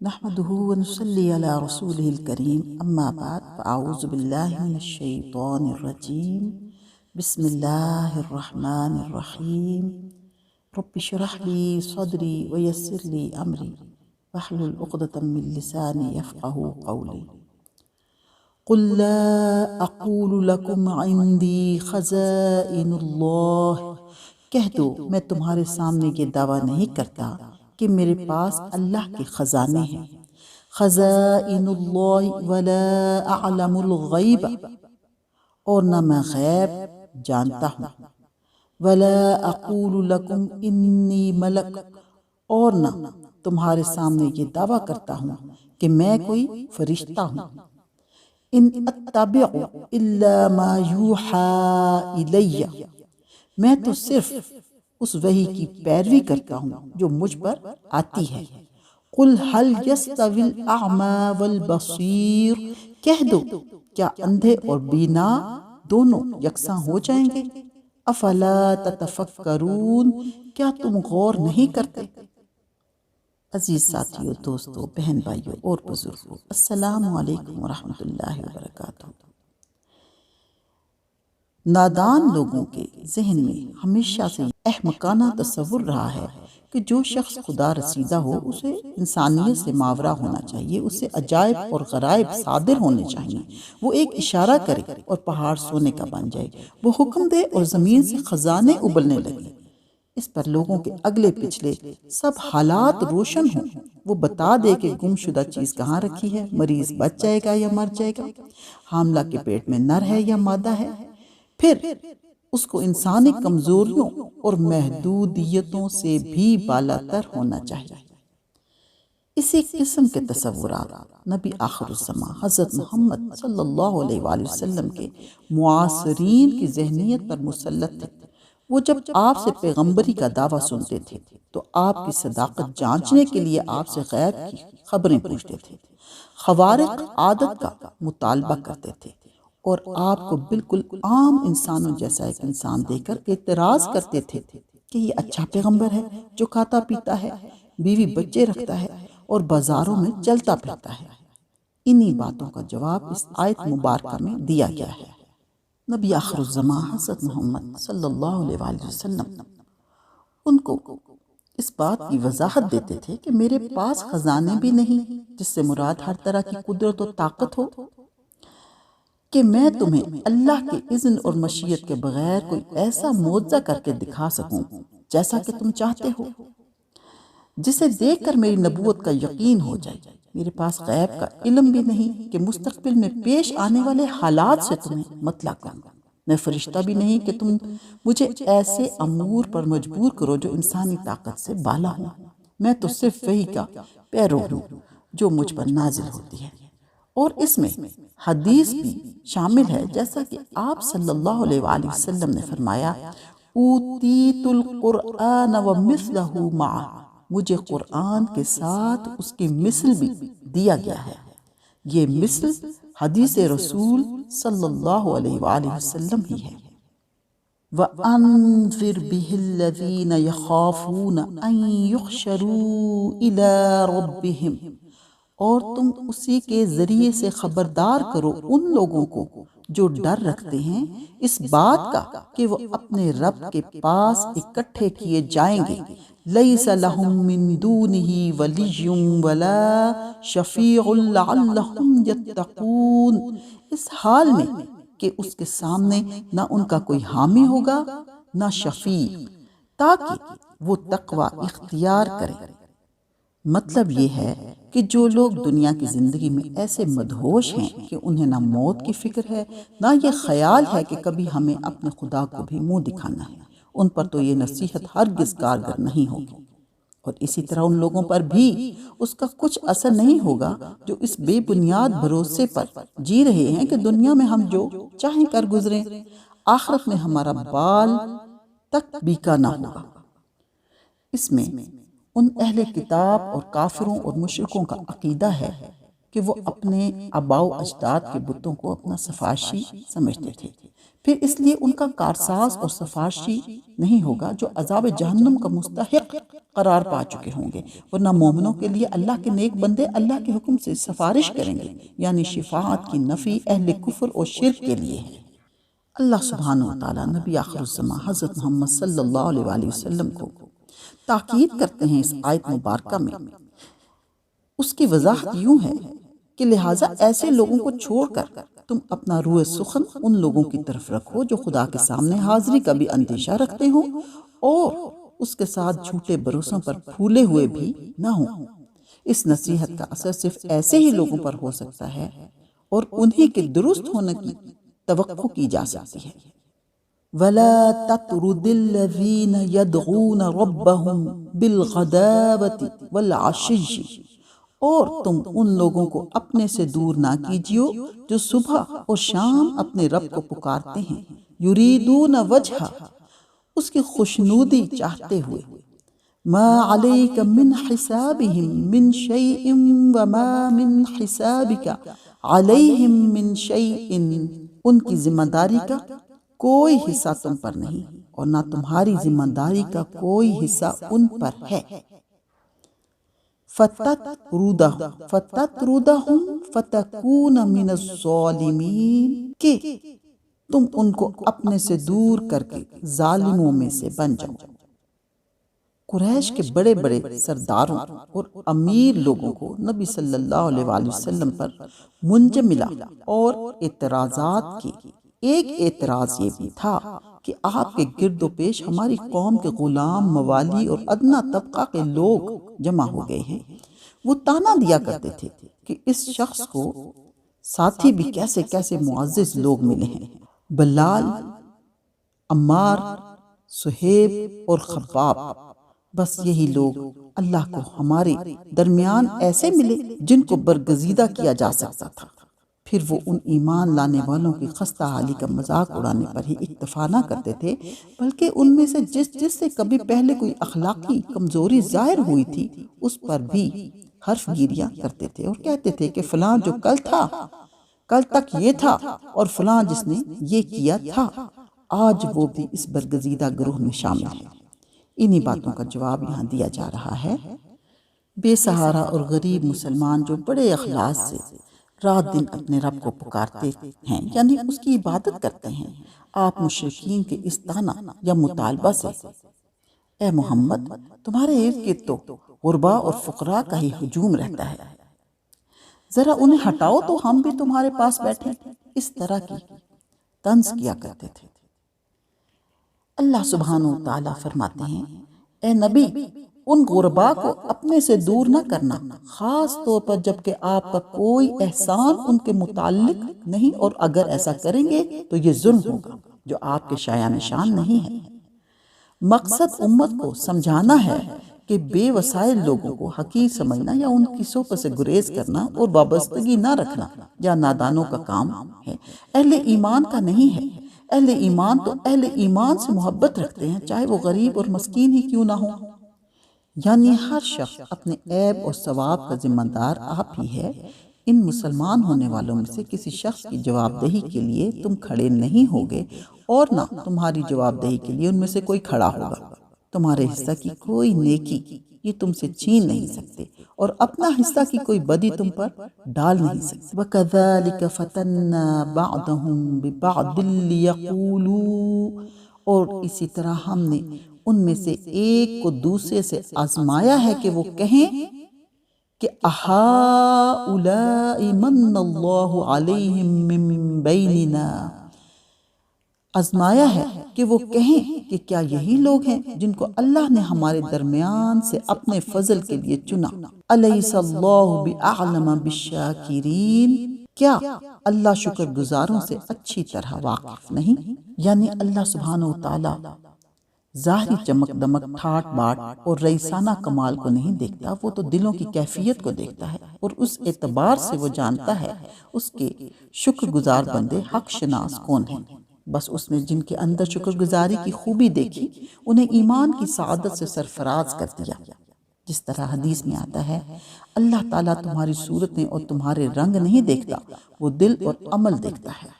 نحمده ونصلي على رسوله الكريم أما بعد فأعوذ بالله من الشيطان الرجيم بسم الله الرحمن الرحيم رب اشرح لي صدري ويسر لي أمري واحلل عقدة من لساني يفقه قولي قل لا أقول لكم عندي خزائن الله کہہ دو میں تمہارے سامنے یہ دعویٰ نہیں کرتا کہ میرے پاس اللہ کے خزانے ہیں۔ خزائن اللہ ولا اعلم الغیب، اور نہ میں غیب جانتا ہوں۔ ولا اقول لکم انی ملک، اور نہ تمہارے سامنے یہ دعویٰ کرتا ہوں کہ میں کوئی فرشتہ ہوں۔ ان اتبع الا ما یوحی الی، میں تو صرف اس وحی کی پیروی کرتا ہوں جو مجھ پر آتی ہے۔ قل هل يستوي الاعمى والبصیر، کہہ دو کیا اندھے اور بینا دونوں یکساں ہو جائیں گے؟ افلا تتفکرون، کیا تم غور نہیں کرتے؟ عزیز ساتھیو، دوستو، بہن بھائیو اور بزرگو، السلام علیکم ورحمۃ اللہ وبرکاتہ۔ نادان لوگوں کے ذہن میں ہمیشہ سے احمقانہ تصور رہا ہے کہ جو شخص خدا رسیدہ ہو اسے انسانیت سے ماورا ہونا چاہیے، اسے عجائب اور غرائب صادر ہونے چاہیے، وہ ایک اشارہ کرے اور پہاڑ سونے کا بن جائے، وہ حکم دے اور زمین سے خزانے ابلنے لگے۔ اس پر لوگوں کے اگلے پچھلے سب حالات روشن ہوں، وہ بتا دے کہ گم شدہ چیز کہاں رکھی ہے، مریض بچ جائے گا یا مر جائے گا، حاملہ کے پیٹ میں نر ہے یا مادہ ہے، پھر اس کو انسانی کمزوریوں اور محدودیتوں سے بھی بالاتر ہونا چاہیے۔ اسی قسم کے تصورات نبی آخر الزمان حضرت محمد صلی اللہ علیہ وآلہ وسلم کے معاصرین کی ذہنیت پر مسلط تھے۔ وہ جب آپ سے پیغمبری کا دعویٰ سنتے تھے تو آپ کی صداقت جانچنے کے لیے آپ سے غیب کی خبریں پوچھتے تھے، خوارق عادت کا مطالبہ کرتے تھے، اور آپ کو بالکل عام انسانوں جیسا ایک انسان دے کر اعتراض کرتے تھے کہ یہ اچھا پیغمبر ہے جو کھاتا پیتا ہے، بیوی بچے رکھتا ہے اور بازاروں میں چلتا پھرتا ہے۔ انہی باتوں کا جواب اس آیت مبارکہ میں دیا گیا ہے۔ نبی آخر الزمان حضرت محمد صلی اللہ علیہ وآلہ وسلم ان کو اس بات کی وضاحت دیتے تھے کہ میرے پاس خزانے بھی نہیں، جس سے مراد ہر طرح کی قدرت و طاقت ہو، کہ میں تمہیں اللہ کے اذن اور مشیت کے بغیر کوئی ایسا معجزہ کر کے دکھا سکوں جیسا کہ تم چاہتے ہو، جسے دیکھ کر میری نبوت کا یقین ہو جائے۔ میرے پاس غیب کا علم بھی نہیں کہ مستقبل میں پیش آنے والے حالات سے تمہیں مطلع کروں۔ میں فرشتہ بھی نہیں کہ تم مجھے ایسے امور پر مجبور کرو جو انسانی طاقت سے بالا ہوں۔ میں تو صرف وحی کا پیرو ہوں جو مجھ پر نازل ہوتی ہے۔ اور اس میں حدیث بھی شامل ہے، جیسا کہ آپ صلی اللہ علیہ وآلہ وسلم نے فرمایا، اوتیت القرآن ومثلہ معہ، مجھے قرآن کے ساتھ اس کی مثل بھی دیا گیا ہے۔ یہ مثل حدیث رسول صلی اللہ علیہ وآلہ وسلم ہی ہے۔ وَأَنذِرْ بِهِ الَّذِينَ يَخَافُونَ أَن يُحْشَرُوا إِلَىٰ رَبِّهِمْ، اور تم اسی کے ذریعے سے خبردار کرو ان لوگوں کو جو ڈر رکھتے ہیں اس بات کا کہ وہ اپنے رب کے پاس اکٹھے کیے جائیں گے۔ لَيْسَ لَهُم مِّن دُونِهِ وَلِيٌّ وَلَا شَفِيعٌ لَعَلَّهُمْ يَتَّقُونَ، اس حال میں کہ اس کے سامنے نہ ان کا کوئی حامی ہوگا نہ شفیع، تاکہ وہ تقوی اختیار کریں۔ مطلب یہ ہے کہ جو لوگ دنیا کی زندگی میں ایسے مدہوش ہیں کہ انہیں نہ موت کی فکر ہے نہ یہ خیال ہے کہ کبھی ہمیں اپنے خدا کو بھی منہ دکھانا ہے، ان پر تو یہ نصیحت ہرگز کارگر نہیں ہوگی، اور اسی طرح ان لوگوں پر بھی اس کا کچھ اثر نہیں ہوگا جو اس بے بنیاد بھروسے پر جی رہے ہیں کہ دنیا میں ہم جو چاہیں کر گزریں، آخرت میں ہمارا بال تک بیکا نہ ہوگا۔ اس میں ان اہل کتاب اور کافروں اور مشرکوں کا عقیدہ ہے کہ وہ اپنے آباء و اجداد کے بتوں کو اپنا سفارشی سمجھتے تھے، پھر اس لیے ان کا کارساز اور سفارشی نہیں ہوگا جو عذاب جہنم کا مستحق قرار پا چکے ہوں گے، ورنہ مومنوں کے لیے اللہ کے نیک بندے اللہ کے حکم سے سفارش کریں گے، یعنی شفاعت کی نفی اہل کفر اور شرک کے لیے ہے۔ اللہ سبحانہ وتعالیٰ نبی آخر الزمان حضرت محمد صلی اللہ علیہ وآلہ وسلم کو تاکید کرتے ہیں اس آیت مبارکہ میں۔ اس کی وضاحت یوں ہے کہ لہٰذا ایسے لوگوں کو چھوڑ کر تم اپنا روح سخن ان لوگوں کی طرف رکھو جو خدا کے سامنے حاضری کا بھی اندیشہ رکھتے ہوں اور اس کے ساتھ جھوٹے بھروسوں پر پھولے ہوئے بھی نہ ہوں۔ اس نصیحت کا اثر صرف ایسے ہی لوگوں پر ہو سکتا ہے اور انہی کے درست ہونے کی توقع کی جا سکتی ہے۔ وَلَا تَطْرُدِ الَّذِينَ يَدْعُونَ رَبَّهُمْ بِالْغَدَاوَةِ وَالْعَشِيِّ، اور تم ان لوگوں کو اپنے سے دور نہ کیجیو جو صبح اور شام اپنے رب کو پکارتے ہیں، یریدون وجہ، اس کی خوشنودی چاہتے ہوئے، ما علیک من حسابہم من شیء وما من حسابک علیہم من شیء، ان کی ذمہ داری کا کوئی حصہ تم پر نہیں اور نہ تمہاری ذمہ داری کا کوئی حصہ ان پر ہے۔ فَتَطْرُدَهُمْ فَتَكُونَ مِنَ الظَّالِمِينَ، کہ تم ان کو اپنے سے دور کر کے ظالموں میں سے بن جاؤ۔ قریش کے بڑے بڑے سرداروں اور امیر لوگوں کو نبی صلی اللہ علیہ وآلہ وسلم پر منجملہ اور اعتراضات کی ایک اعتراض یہ بھی تھا کہ آپ کے گرد و پیش ہماری قوم کے غلام، موالی اور ادنا طبقہ کے لوگ جمع ہو گئے ہیں۔ وہ تانا دیا کرتے تھے کہ اس شخص کو ساتھی بھی کیسے کیسے معزز لوگ ملے ہیں، بلال، عمار، سہیب اور خباب، بس یہی لوگ اللہ کو ہمارے درمیان ایسے ملے جن کو برگزیدہ کیا جا سکتا تھا۔ پھر وہ ان ایمان لانے والوں کی خستہ حالی کا مذاق اڑانے پر ہی اکتفا نہ کرتے تھے، بلکہ ان میں سے جس سے کبھی پہلے کوئی اخلاقی کمزوری ظاہر ہوئی تھی اس پر بھی حرف گیریاں کرتے تھے اور کہتے تھے کہ فلاں جو کل تک یہ تھا اور فلاں جس نے یہ کیا تھا، آج وہ بھی اس برگزیدہ گروہ میں شامل ہے۔ انہی باتوں کا جواب یہاں دیا جا رہا ہے۔ بے سہارا اور غریب مسلمان جو بڑے اخلاص سے رات دن اپنے رب کو پکارتے ہیں، یعنی اس کی عبادت کرتے ہیں، آپ مشرکین کے اس طعنہ یا مطالبہ سے، اے محمد تمہارے ارد گرد تو غربا اور فقراء کا ہی ہجوم رہتا ہے، ذرا انہیں ہٹاؤ تو ہم بھی تمہارے پاس بیٹھیں، اس طرح کی طنز کیا کرتے تھے۔ اللہ سبحانہ وتعالیٰ فرماتے ہیں، اے نبی ان غرباء کو اپنے سے دور نہ کرنا، خاص طور پر جبکہ آپ کا کوئی احسان ان کے متعلق نہیں، اور اگر ایسا کریں گے تو یہ ظلم ہوگا جو آپ کے شایان نشان نہیں ہے۔ مقصد امت کو سمجھانا ہے کہ بے وسائل لوگوں کو حقیر سمجھنا یا ان کی صحبت سے گریز کرنا اور وابستگی نہ رکھنا یا نادانوں کا کام ہے، اہل ایمان کا نہیں ہے۔ اہل ایمان تو اہل ایمان سے محبت رکھتے ہیں، چاہے وہ غریب اور مسکین ہی کیوں نہ ہو، یعنی ہر شخص اپنے عیب اور ثواب کا ذمہ دار آپ ہی ہے۔ ان مسلمان ہونے والوں میں سے کسی شخص کی جواب دہی کے لیے تم کھڑے نہیں ہوگے اور نہ تمہاری جواب دہی کے لیے ان میں سے کوئی کھڑا ہوگا۔ تمہارے حصہ کی کوئی نیکی یہ تم سے چھین نہیں سکتے اور اپنا حصہ کی کوئی بدی تم پر ڈال نہیں سکتے۔ وَكَذَلِكَ فَتَنَّا بَعْضَهُمْ بِبَعْضٍ لِيَقُولُوا، اور اسی طرح ہم نے ان میں سے ایک کو دوسرے سے آزمایا ہے کہ وہ کہیں کہ أَهَٰؤُلَاءِ مَنَّ اللَّهُ عَلَيْهِمْ مِن بَيْنِنَا، آزمایا ہے کہ وہ کہیں کہ کیا یہی لوگ ہیں جن کو اللہ نے ہمارے درمیان سے اپنے فضل کے لیے چنا۔ أَلَيْسَ اللَّهُ بِأَعْلَمَ بِالشَّاكِرِينَ، کیا اللہ شکر گزاروں سے اچھی طرح واقف نہیں؟ یعنی اللہ سبحانہ وتعالیٰ ظاہری چمک دمک، ٹھاٹ باٹ اور رئیسانہ کمال کو نہیں دیکھتا، وہ تو دلوں کی کیفیت کو دیکھتا ہے، اور اس اعتبار سے وہ جانتا ہے اس کے شکر گزار بندے حق شناس کون ہیں۔ بس اس نے جن کے اندر شکر گزاری کی خوبی دیکھی انہیں ایمان کی سعادت سے سرفراز کر دیا، جس طرح حدیث میں آتا ہے اللہ تعالیٰ تمہاری صورتیں اور تمہارے رنگ نہیں دیکھتا، وہ دل اور عمل دیکھتا ہے۔